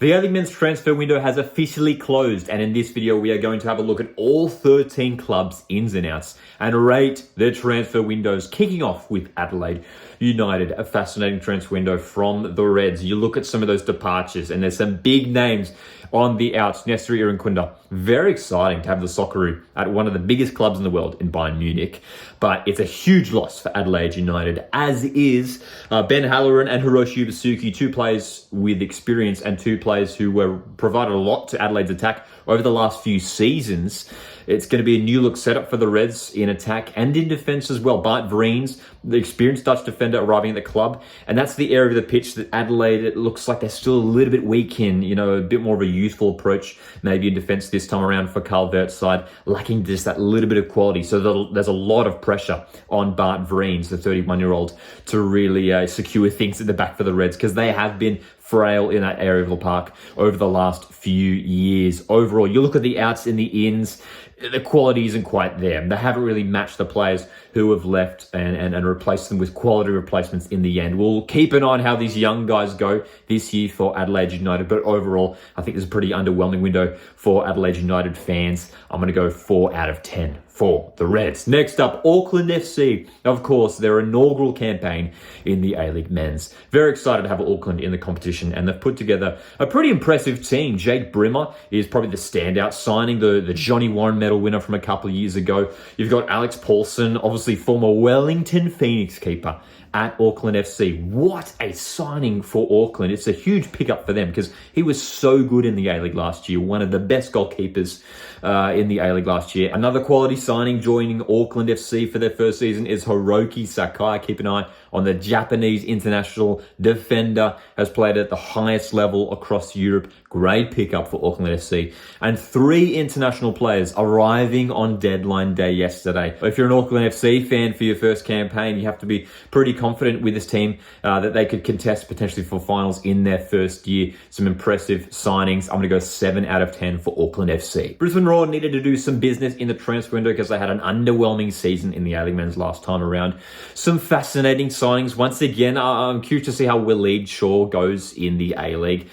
The A-League men's transfer window has officially closed, and in this video we are going to have a look at all 13 clubs' ins and outs and rate their transfer windows, kicking off with Adelaide United, a fascinating transfer window from the Reds. You look at some of those departures and there's some big names on the outs. Nestor Irankunda, very exciting to have the Socceroo at one of the biggest clubs in the world in Bayern Munich, but it's a huge loss for Adelaide United, as is Ben Halloran and Hiroshi Ubasuki, two players with experience and two players who were provided a lot to Adelaide's attack over the last few seasons. It's going to be a new look setup for the Reds in attack and in defence as well. Bart Vriens, the experienced Dutch defender, arriving at the club, and that's the area of the pitch that Adelaide, it looks like they're still a little bit weak in, a bit more of a youthful approach maybe in defence this time around for Carl Vert's side, lacking just that little bit of quality. So there's a lot of pressure on Bart Vriens, the 31-year-old, to really secure things at the back for the Reds, because they have been frail in that area of the park over the last few years. Overall, you look at the outs and the ins, the quality isn't quite there. They haven't really matched the players who have left and replaced them with quality replacements in the end. We'll keep an eye on how these young guys go this year for Adelaide United, but overall, I think this is a pretty underwhelming window for Adelaide United fans. I'm going to go 4 out of 10 for the Reds. Next up, Auckland FC. Of course, their inaugural campaign in the A-League men's. Very excited to have Auckland in the competition, and they've put together a pretty impressive team. Jake Brimmer is probably the standout signing, the Johnny Warren medal winner from a couple of years ago. You've got Alex Paulson, obviously former Wellington Phoenix keeper at Auckland FC. What a signing for Auckland. It's a huge pickup for them because he was so good in the A-League last year, one of the best goalkeepers in the A-League last year. Another quality signing joining Auckland FC for their first season is Hiroki Sakai. Keep an eye on the Japanese international defender, has played at the highest level across Europe. Great pickup for Auckland FC. And 3 international players arriving on deadline day yesterday. If you're an Auckland FC fan for your first campaign, you have to be pretty confident with this team that they could contest potentially for finals in their first year. Some impressive signings. I'm going to go 7 out of 10 for Auckland FC. Brisbane Roar needed to do some business in the transfer window because they had an underwhelming season in the A-League men's last time around. Some fascinating signings. Once again, I'm curious to see how Waleed Shaw goes in the A-League.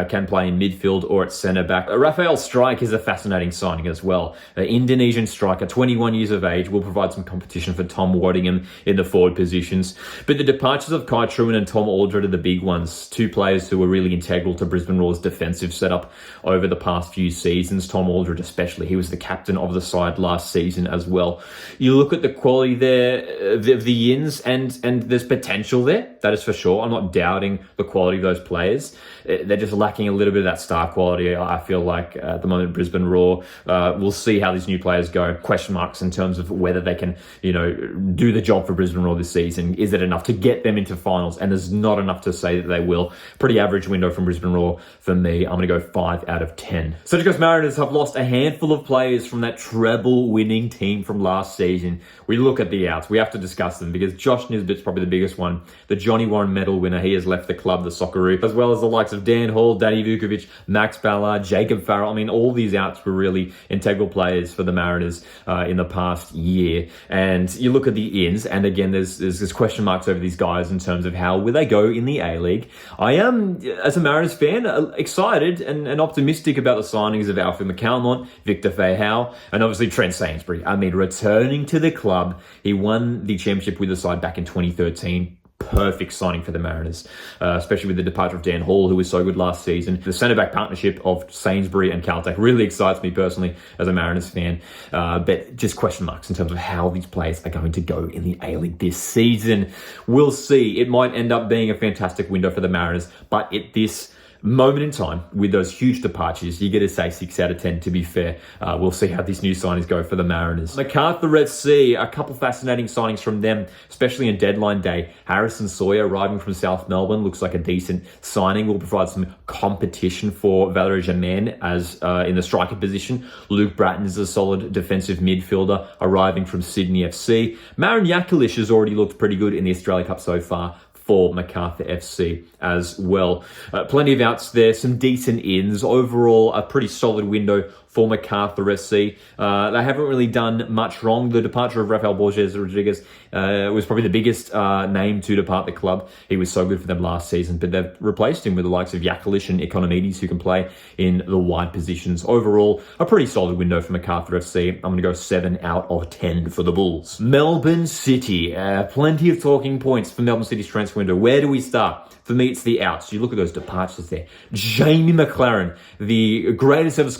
Can play in midfield or at centre-back. Rafael Strike is a fascinating signing as well. An Indonesian striker, 21 years of age, will provide some competition for Tom Waddingham in the forward positions. But the departures of Kai Truman and Tom Aldred are the big ones. Two players who were really integral to Brisbane Roar's defensive setup over the past few seasons. Tom Aldred especially. He was the captain of the side last season as well. You look at the quality there of the ins, and there's potential there. That is for sure. I'm not doubting the quality of those players. They're just lacking a little bit of that star quality, I feel like, at the moment. Brisbane Roar. We'll see how these new players go. Question marks in terms of whether they can, do the job for Brisbane Roar this season. Is it enough to get them into finals? And there's not enough to say that they will. Pretty average window from Brisbane Roar for me. I'm going to go 5 out of 10. Central Coast Mariners have lost a handful of players from that treble-winning team from last season. We look at the outs. We have to discuss them because Josh Nisbet's probably the biggest one. The Johnny Warren medal winner. He has left the club, the Socceroo, as well as the likes of Dan Hall, Danny Vukovic, Max Ballard, Jacob Farrell. I mean, all these outs were really integral players for the Mariners in the past year. And you look at the ins, and again, there's question marks over these guys in terms of how will they go in the A-League. I am, as a Mariners fan, excited and optimistic about the signings of Alfie McCalmont, Victor Fahau, and obviously Trent Sainsbury. I mean, returning to the club, he won the championship with the side back in 2013. Perfect signing for the Mariners, especially with the departure of Dan Hall, who was so good last season. The centre-back partnership of Sainsbury and Caltech really excites me personally as a Mariners fan, but just question marks in terms of how these players are going to go in the A-League this season. We'll see. It might end up being a fantastic window for the Mariners, but at this moment in time, with those huge departures, you get to say 6 out of 10 to be fair. We'll see how these new signings go for the Mariners. Macarthur FC, a couple fascinating signings from them, especially in deadline day. Harrison Sawyer arriving from South Melbourne looks like a decent signing. Will provide some competition for Valerie Jamin as in the striker position. Luke Bratton is a solid defensive midfielder arriving from Sydney FC. Marin Yakalish has already looked pretty good in the Australia Cup so far for Macarthur FC as well. Plenty of outs there, some decent ins. Overall, a pretty solid window for Macarthur FC. They haven't really done much wrong. The departure of Rafael Borges Rodriguez was probably the biggest name to depart the club. He was so good for them last season, but they've replaced him with the likes of Yakalish and Economides, who can play in the wide positions. Overall, a pretty solid window for Macarthur FC. I'm going to go 7 out of 10 for the Bulls. Melbourne City. Plenty of talking points for Melbourne City's transfer window. Where do we start? For me, it's the outs. You look at those departures there. Jamie McLaren, the greatest ever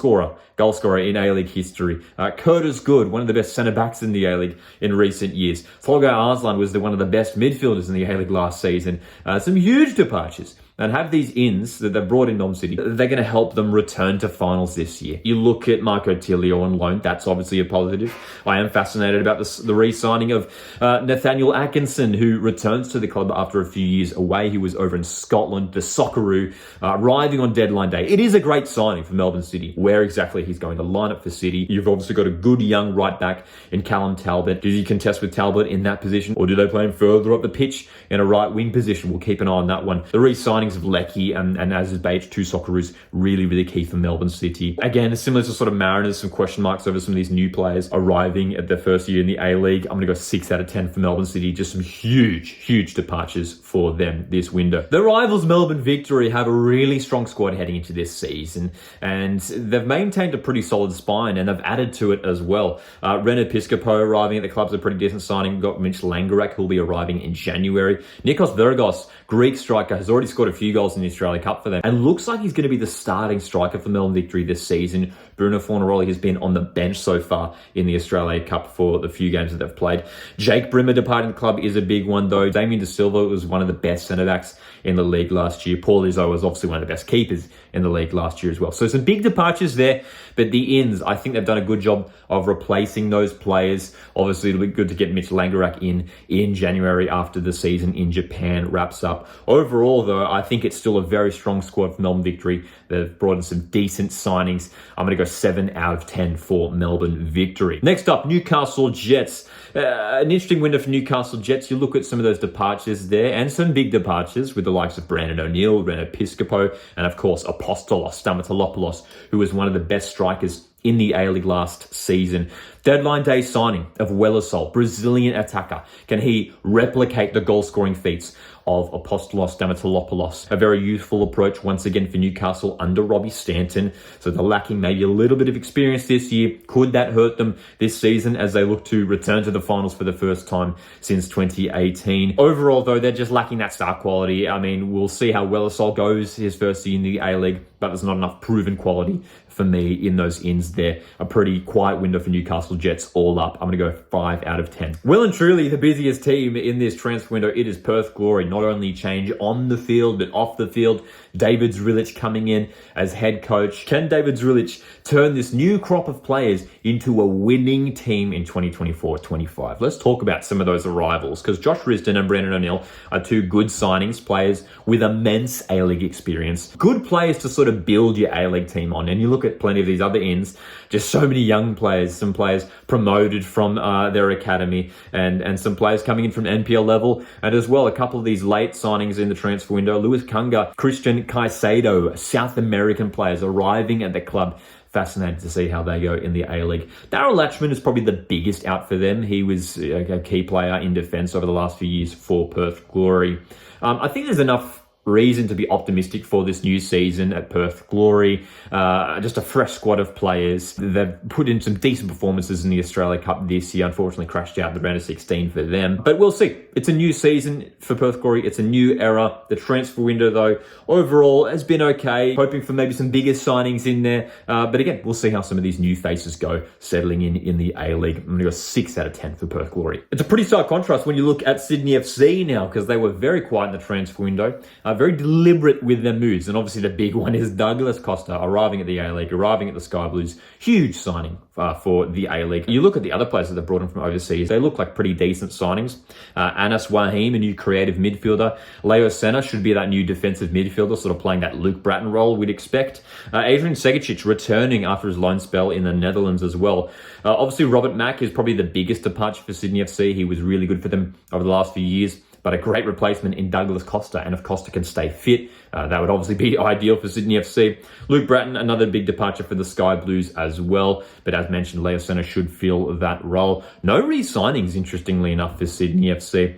goal scorer in A-League history. Curtis Good, one of the best centre-backs in the A-League in recent years. Folgo Arslan was one of the best midfielders in the A-League last season. Some huge departures. And have these ins that they've brought in Melbourne City, they're going to help them return to finals this year. You look at Marco Tilio on loan, that's obviously a positive. I am fascinated about the re-signing of Nathaniel Atkinson, who returns to the club after a few years away. He was over in Scotland, the Socceroo, arriving on deadline day. It is a great signing for Melbourne City. Where exactly he's going to line up for City. You've obviously got a good young right back in Callum Talbot. Does he contest with Talbot in that position, or do they play him further up the pitch in a right wing position? We'll keep an eye on that one. The re-signings of Lecky and Aziz Beich, two Socceroos, really key for Melbourne City. Again, similar to sort of Mariners, some question marks over some of these new players arriving at their first year in the A-League. I'm going to go 6 out of 10 for Melbourne City. Just some huge departures for them this window. The rivals Melbourne Victory have a really strong squad heading into this season, and they've maintained a pretty solid spine, and they've added to it as well. Ren Episcopo arriving at the club's a pretty decent signing. We've got Mitch Langerak, who'll be arriving in January. Nikos Vergos, Greek striker, has already scored a few goals in the Australia Cup for them and looks like he's going to be the starting striker for Melbourne Victory this season. Bruno Fornaroli has been on the bench so far in the Australia Cup for the few games that they've played. Jake Brimmer departing the club is a big one though. Damien De Silva was one of the best centre-backs in the league last year. Paul Izzo was obviously one of the best keepers in the league last year as well. So some big departures there, but the ins, I think they've done a good job of replacing those players. Obviously, it'll be good to get Mitch Langerak in January after the season in Japan wraps up. Overall, though, I think it's still a very strong squad for Melbourne Victory. They've brought in some decent signings. I'm going to go 7 out of 10 for Melbourne Victory. Next up, Newcastle Jets. An interesting window for Newcastle Jets. You look at some of those departures there and some big departures with the likes of Brandon O'Neill, Ren Episcopo, and of course Apostolos Stamatolopoulos, who was one of the best strikers in the A-League last season. Deadline day signing of Wellersol, Brazilian attacker. Can he replicate the goal-scoring feats of Apostolos Stamatolopoulos? A very youthful approach once again for Newcastle under Robbie Stanton. So they're lacking maybe a little bit of experience this year. Could that hurt them this season as they look to return to the finals for the first time since 2018? Overall, though, they're just lacking that star quality. I mean, we'll see how Wellersol goes his first year in the A-League, but there's not enough proven quality for me in those ins there. A pretty quiet window for Newcastle Jets all up. I'm going to go 5 out of 10. Well and truly, the busiest team in this transfer window, it is Perth Glory. Not only change on the field, but off the field. David Zrilic coming in as head coach. Can David Zrilic turn this new crop of players into a winning team in 2024-25? Let's talk about some of those arrivals, because Josh Risdon and Brandon O'Neill are two good signings, players with immense A-League experience. Good players to sort of build your A-League team on. And you look at plenty of these other ends, just so many young players, some players promoted from their academy, and some players coming in from NPL level, and as well a couple of these late signings in the transfer window. Lewis Kunga, Christian Caicedo, South American players arriving at the club. Fascinated to see how they go in the A-League. Darryl Latchman is probably the biggest out for them. He was a key player in defence over the last few years for Perth Glory. I think there's enough reason to be optimistic for this new season at Perth Glory. Just a fresh squad of players. They've put in some decent performances in the Australia Cup this year. Unfortunately, crashed out in the round of 16 for them. But we'll see. It's a new season for Perth Glory. It's a new era. The transfer window, though, overall has been okay. Hoping for maybe some bigger signings in there. But again, we'll see how some of these new faces go settling in the A-League. I'm going to go 6 out of 10 for Perth Glory. It's a pretty stark contrast when you look at Sydney FC now, because they were very quiet in the transfer window. Very deliberate with their moves. And obviously the big one is Douglas Costa arriving at the A-League, arriving at the Sky Blues. Huge signing for the A-League. You look at the other players that they brought in from overseas, they look like pretty decent signings. Anas Wahim, a new creative midfielder. Leo Senna should be that new defensive midfielder, sort of playing that Luke Bratton role we'd expect. Adrian Segicic returning after his loan spell in the Netherlands as well. Obviously, Robert Mack is probably the biggest departure for Sydney FC. He was really good for them over the last few years. but a great replacement in Douglas Costa. And if Costa can stay fit, that would obviously be ideal for Sydney FC. Luke Bratton, another big departure for the Sky Blues as well. But as mentioned, Leo Senna should fill that role. No re-signings, interestingly enough, for Sydney FC.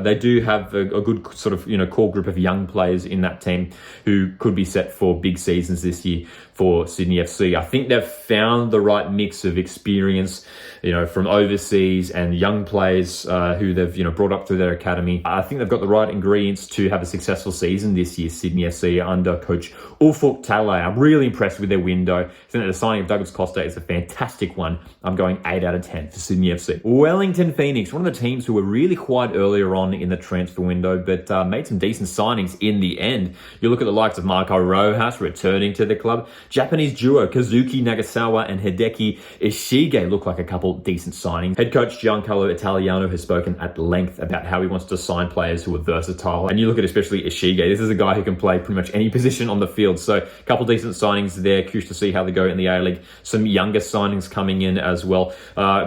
They do have a good sort of, core group of young players in that team who could be set for big seasons this year for Sydney FC. I think they've found the right mix of experience, from overseas and young players who they've, brought up through their academy. I think they've got the right ingredients to have a successful season this year, Sydney FC, under coach Ufuk Talay. I'm really impressed with their window. I think that the signing of Douglas Costa is a fantastic one. I'm going 8 out of 10 for Sydney FC. Wellington Phoenix, one of the teams who were really quiet earlier on in the transfer window, but made some decent signings in the end. You look at the likes of Marco Rojas returning to the club. Japanese duo Kazuki Nagasawa and Hideki Ishige look like a couple decent signings. Head coach Giancarlo Italiano has spoken at length about how he wants to sign players who are versatile. And you look at especially Ishige. This is a guy who can play pretty much any position on the field. So a couple decent signings there. Curious to see how they go in the A-League. Some younger signings coming in as well.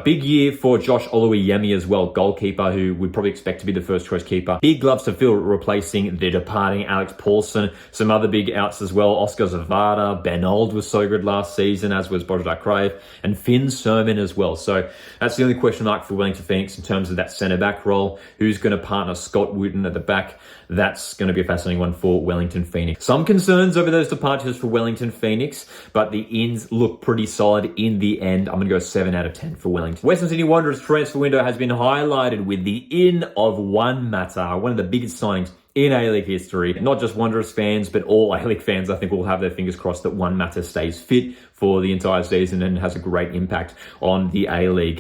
Big year for Josh Oluwayemi as well, goalkeeper, who we'd probably expect to be the first choice keeper. Big gloves to fill, replacing the departing Alex Paulson. Some other big outs as well. Oscar Zavada, Ben Old was so good last season, as was Božidar Krajev, and Finn Sermon as well. So that's the only question mark for Wellington Phoenix in terms of that centre-back role. Who's going to partner Scott Wooten at the back? That's going to be a fascinating one for Wellington Phoenix. Some concerns over those departures for Wellington Phoenix, but the ins look pretty solid in the end. I'm going to go 7 out of 10 for Wellington. Western Sydney Wanderers transfer window has been highlighted with the in of Juan Mata, one of the biggest signings in A-League history. Not just Wanderers fans, but all A-League fans, I think, will have their fingers crossed that Juan Mata stays fit for the entire season and has a great impact on the A-League.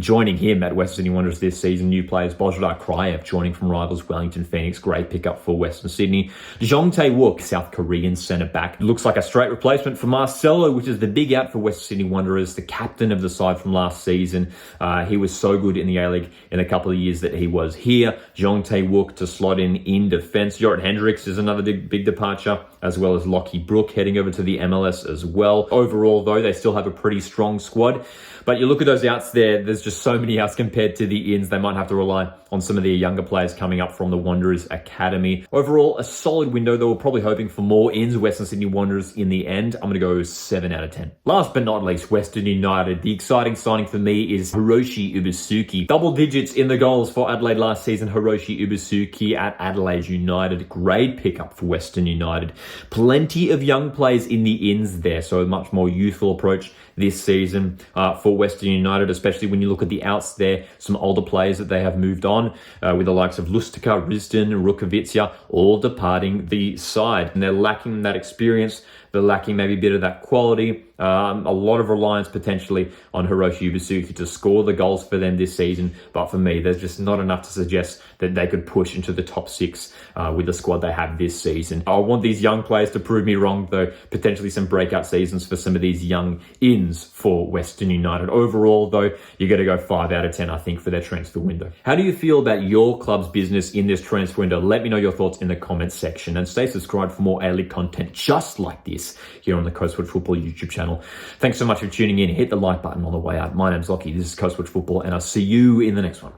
Joining him at Western Sydney Wanderers this season, new players, Božidar Krajev joining from rivals Wellington Phoenix, great pickup for Western Sydney. Jong Tae-wook, South Korean centre-back, looks like a straight replacement for Marcelo, which is the big out for Western Sydney Wanderers, the captain of the side from last season. He was so good in the A-League in a couple of years that he was here. Jong Tae-wook to slot in defence. Jorrit Hendricks is another big departure, as well as Lockie Brook heading over to the MLS as well. Overall, though, they still have a pretty strong squad. But you look at those outs there's just so many outs compared to the ins. They might have to rely on some of the younger players coming up from the Wanderers Academy. Overall, a solid window, though. We're probably hoping for more ins, Western Sydney Wanderers in the end. I'm going to go 7 out of 10. Last but not least, Western United. The exciting signing for me is Hiroshi Ubusuki. Double digits in the goals for Adelaide last season. Hiroshi Ubusuki at Adelaide United. Great pickup for Western United. Plenty of young players in the ins there, so a much more youthful approach this season for Western United, especially when you look at the outs there. Some older players that they have moved on with the likes of Lustica, Risdon, Rukavica, all departing the side. And they're lacking that experience. They're lacking maybe a bit of that quality. A lot of reliance potentially on Hiroshi Ubusuki to score the goals for them this season. But for me, there's just not enough to suggest that they could push into the top 6 with the squad they have this season. I want these young players to prove me wrong, though. Potentially some breakout seasons for some of these young ins for Western United. Overall, though, you're going to go 5 out of 10, I think, for their transfer window. How do you feel about your club's business in this transfer window? Let me know your thoughts in the comments section, and stay subscribed for more A-League content just like this here on the Coastwatch Football YouTube channel. Thanks so much for tuning in. Hit the like button on the way out. My name's Lockie. This is Coastwatch Football, and I'll see you in the next one.